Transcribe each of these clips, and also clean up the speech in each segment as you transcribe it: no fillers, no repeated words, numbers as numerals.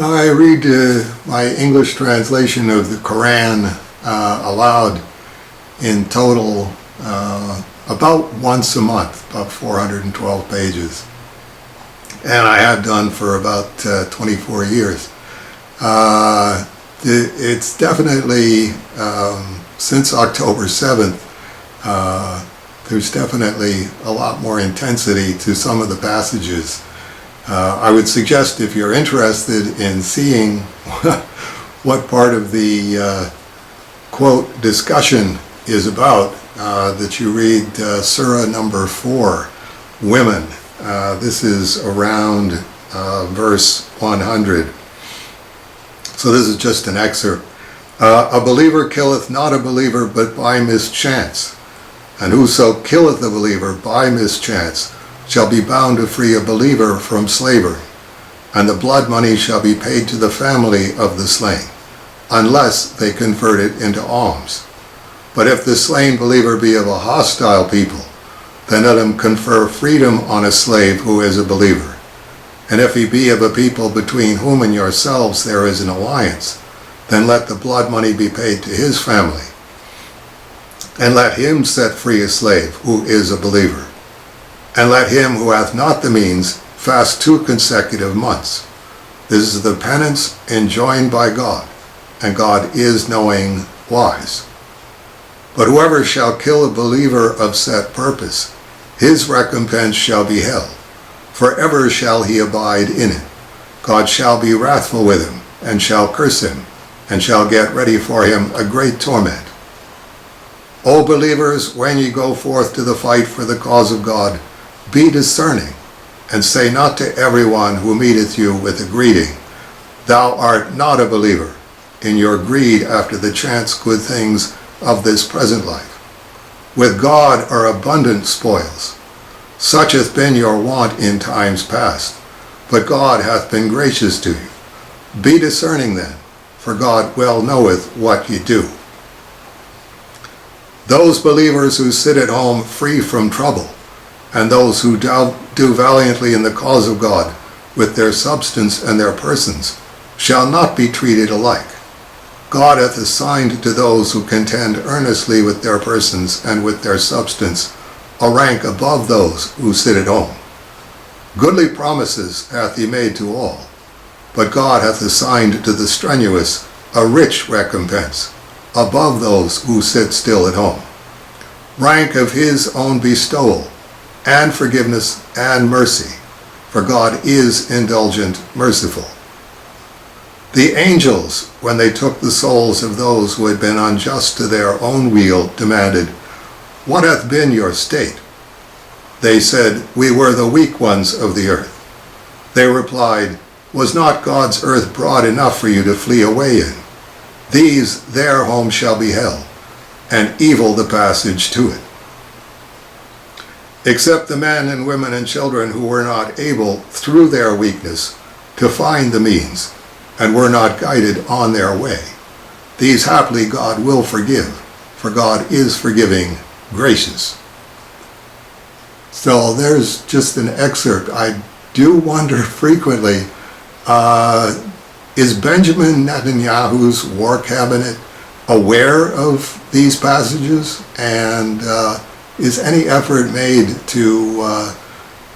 I read my English translation of the Quran aloud in total about once a month, about 412 pages. And I have done for about 24 years. It's definitely, since October 7th, there's definitely a lot more intensity to some of the passages. I would suggest, if you're interested in seeing what part of the quote discussion is about, that you read Surah number 4, Women. This is around verse 100. So this is just an excerpt. A believer killeth not a believer but by mischance, and whoso killeth a believer by mischance shall be bound to free a believer from slavery, and the blood money shall be paid to the family of the slain, unless they convert it into alms. But if the slain believer be of a hostile people, then let him confer freedom on a slave who is a believer. And if he be of a people between whom and yourselves there is an alliance, then let the blood money be paid to his family, and let him set free a slave who is a believer. And let him who hath not the means fast 2 consecutive months. This is the penance enjoined by God, and God is knowing wise. But whoever shall kill a believer of set purpose, his recompense shall be hell. Forever shall he abide in it. God shall be wrathful with him, and shall curse him, and shall get ready for him a great torment. O believers, when ye go forth to the fight for the cause of God, be discerning, and say not to everyone who meeteth you with a greeting, Thou art not a believer, in your greed after the chance good things of this present life. With God are abundant spoils. Such hath been your wont in times past, but God hath been gracious to you. Be discerning then, for God well knoweth what ye do. Those believers who sit at home free from trouble, and those who do valiantly in the cause of God with their substance and their persons, shall not be treated alike. God hath assigned to those who contend earnestly with their persons and with their substance a rank above those who sit at home. Goodly promises hath he made to all, but God hath assigned to the strenuous a rich recompense above those who sit still at home. Rank of his own bestowal, and forgiveness and mercy, for God is indulgent, merciful. The angels, when they took the souls of those who had been unjust to their own will, demanded, What hath been your state? They said, We were the weak ones of the earth. They replied, Was not God's earth broad enough for you to flee away in? These their home shall be hell, and evil the passage to it. Except the men and women and children who were not able, through their weakness, to find the means, and were not guided on their way. These haply God will forgive, for God is forgiving, gracious. So there's just an excerpt. I do wonder frequently, is Benjamin Netanyahu's war cabinet aware of these passages? And is any effort made to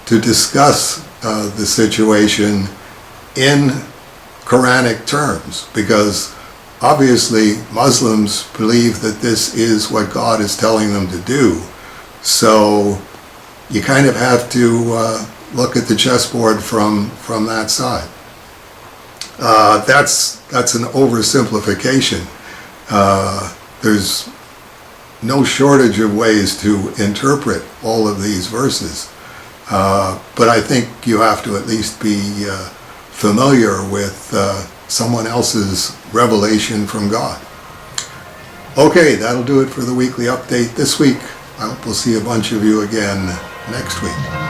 discuss the situation in Quranic terms? Because obviously Muslims believe that this is what God is telling them to do. So you kind of have to look at the chessboard from that side. That's an oversimplification. There's no shortage of ways to interpret all of these verses, but I think you have to at least be familiar with someone else's revelation from God. Okay, that'll do it for the weekly update this week. I hope we'll see a bunch of you again next week.